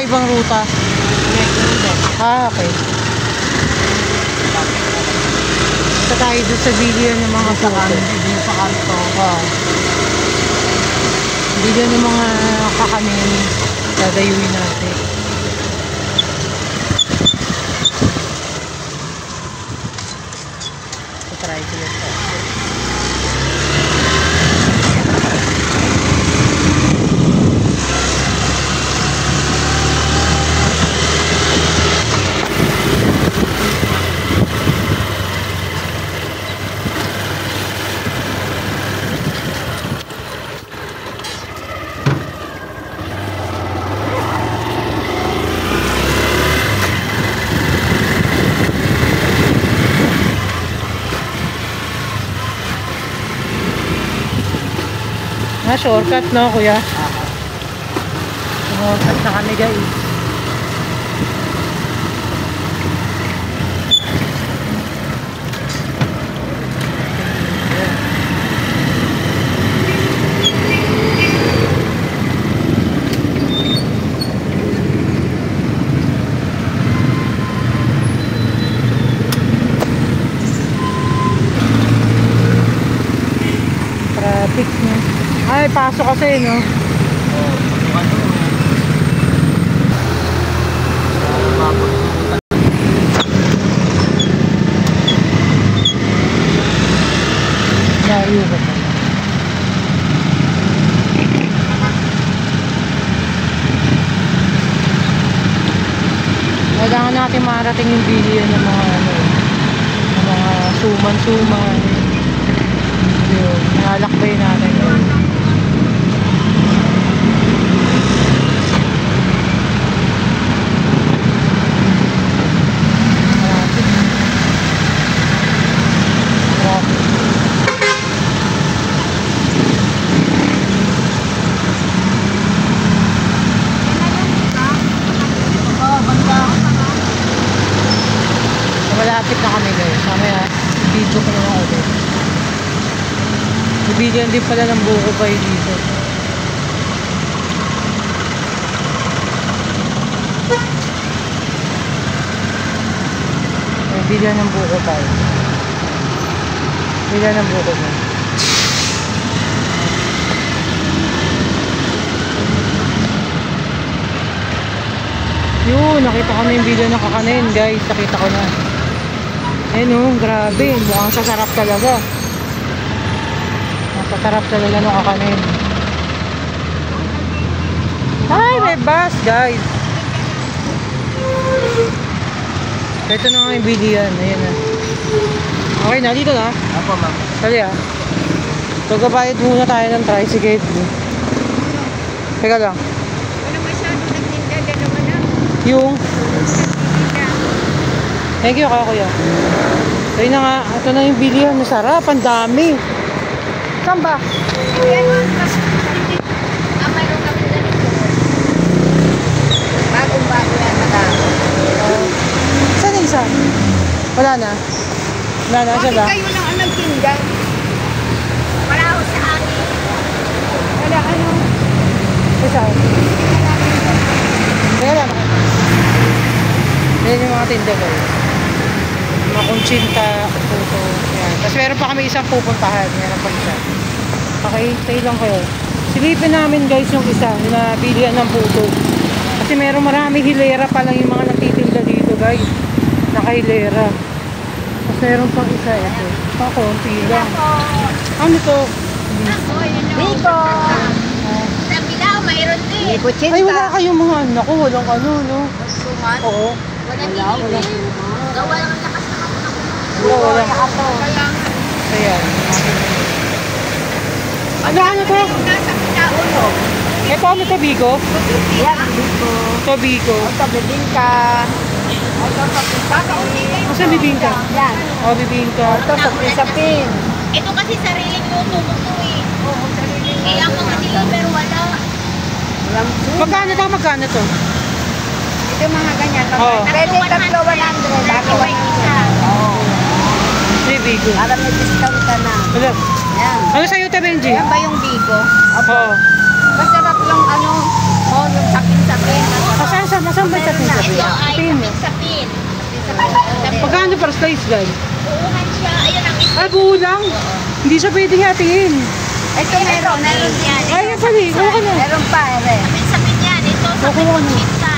ibang ruta. Okay. Ito tayo doon sa bilihan ng mga Sa kanto. Bilihan ng mga kakanin. Dadayuin natin. Try ko yun. Shortcut no kuya? Shortcut na kami guys. Traffic niya. Ay, pasok kasi, no? Layo ba pa? Kailangan natin marating yung bilihan ng mga ano, ng mga suman-suman. Yun, nalakbay natin yun. Malapit na kami guys. Mamaya video ko na lang ulit. Bibigyan din pala ng buko pa dito. Bibigyan ng buko pa. Bibigyan ng buko pa. Yun, nakita ko na yung video ng kakanin guys. Nakita ko na. Ayun, grabe. Mukhang sasarap talaga. Sasarap talaga ng kakanin. Ay, may bus guys. Ito na nga yung video yan. Ayan na. Okay na, dito na. Apo, ma'am. Sali ah. So, gabayad muna tayo ng tricycle. Teka lang. Wala masyado nagtinda, dalawa na. Yung thank you ka kuya. Ayun na nga, ito na yung bilihan. Masarap, ang dami. Saan ba? Mayroon kami na nito. Bagong-bago yan, madami. Saan yung isa? Wala na? Wala na, siya ba? Bakit kayo lang ang nagtinda? Wala ako sa akin. Wala ano? Isa. Teka lang. Ayan yung mga tinda ko. Mga kunchinta, puto. Ayan. Tapos meron pa kami isang pupuntahan. Meron pa isa. Okay, stay lang kayo. Silipin namin guys yung isa na bilihan ng puto. Kasi meron marami hilera pa lang yung mga natitinda dito guys. Nakahilera. Tapos meron pang isa. Ito. Pakunti lang. Ano to? Biko! Sa Bilao, mayroon din. Ay, wala kayong mga anak ko. Walang ano, no? Suman? Oo. Wala din. Gawa lang ang lakas ng ako. Wala. Kaya Ayan. Ano to? nasa Bilao, no? Ito ano to, Bigo? Yan, Biko. Ito, Bigo. Ito, bibingka. Ito, sapin. Masa bibingka? Yan. O, bibingka. Ito, sapin. Ito kasi sariling luto mo to eh. Oo, sariling. Eh, ang mga deliver wala. Walang Magkano to? Ito mga ganyan. Oo. Pwede tatlo 100. Ako may isa. Oo. Hindi, Bigo. Para may discount ka na. Wala. Yan. Ano sa'yo, Benji? Yan ba yung bigo? Oo. Masarap yung ano, yung sapin-sapin. Saan sa Nasaan ba sa Meron na. pizza? Ito ay Tingin mo. sapin. Pagkano per slice gan? Buuhan siya. Ayun ang isa. Ay, buo lang. Hindi siya pwedeng hatiin. Ito meron yan. Ay, yan pala. Kuha ka na. Meron pa, ere. Sapin yan. Ito sapin Kukuha ng na. chinta.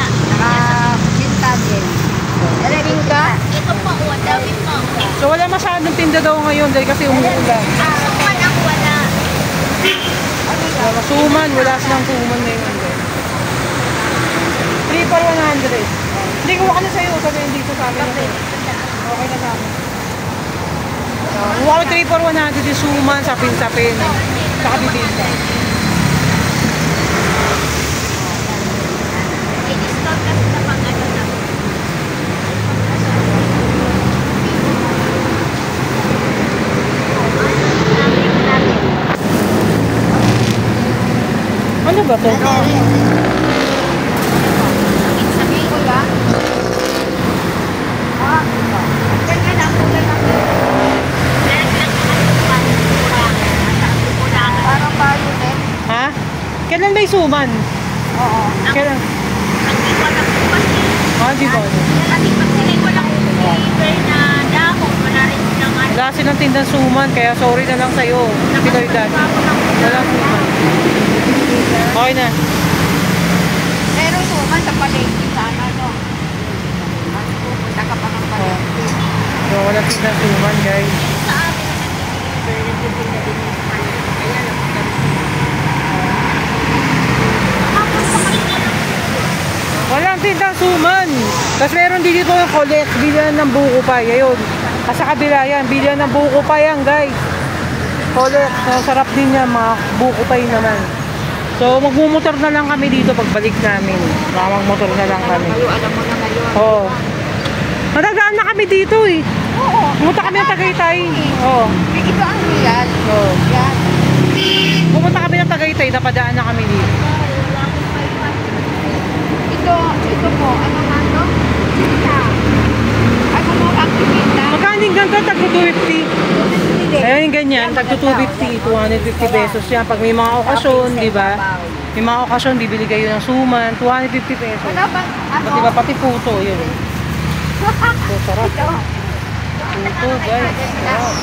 Sinta din. Ere, ka? Ito pa, ang dami pa. So, wala masyadong tinda daw ngayon dahil kasi umuulan. Ang suman ang wala. Wala suman. Wala silang suman ngayon. 3 for 100. Hindi, kuha ka na sa'yo. Sabihin dito sa amin. Okay na sa amin. Kuha ko 3 for 100 yung suman, sapin-sapin. Saka bibingka. May discount kasi sa pang ano na. Ano ba to? Sabi ko ba? Ganyan ang kulay ng Parang bayo eh. Ha? Kailan may suman? Oo. Kailan? ang iba ng bukas eh. Ah, di ba? Kasi pag sila walang deliver na dahon, wala rin silang ano. Wala silang tindang suman, kaya sorry na lang sa'yo. Pinagdan. Walang suman. Okay na. Meron suman sa palengke sana, no? Ano, pupunta ka pa ng palengke. So, walang tindang suman, guys. Sa amin na nag-deliver, nag-deliver na din yung panin. Kaya lang, tapos sa kanila lang. Walang tindang suman. Tapos meron din dito yung collect, bilihan ng buko pie. Ayun. Sa kabila yan, bilihan ng buko pie yan, guys. Collect. So, sarap din yan, mga buko pie naman. So, magmumotor na lang kami dito pagbalik namin. Magmotor na lang kami. Alam mo na ngayon. Oo. Natagaan na kami dito eh. Oo. Pumunta kami ng Tagaytay. Oo. Ito ang real. Oo. Yan. Pumunta kami ng Tagaytay, napadaan na kami dito. Ito po, ano nga to? Sinta. Ano mo kang sinta? Magkano yung ganito? Tagto 250. Ayun yung ganyan, tagto 250. 250 pesos yan. Pag may mga okasyon, di ba? May mga okasyon, bibili kayo ng suman. 250 pesos. Wala bang ano? Pati ba pati puto, yun. So, sarap. Puto, guys. Sarap.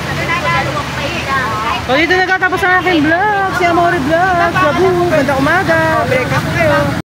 Ano na dalawang paila. So, dito nagtatapos ang aking vlog. Si Amore Vlog. Labu, ganda umaga. Break up kayo.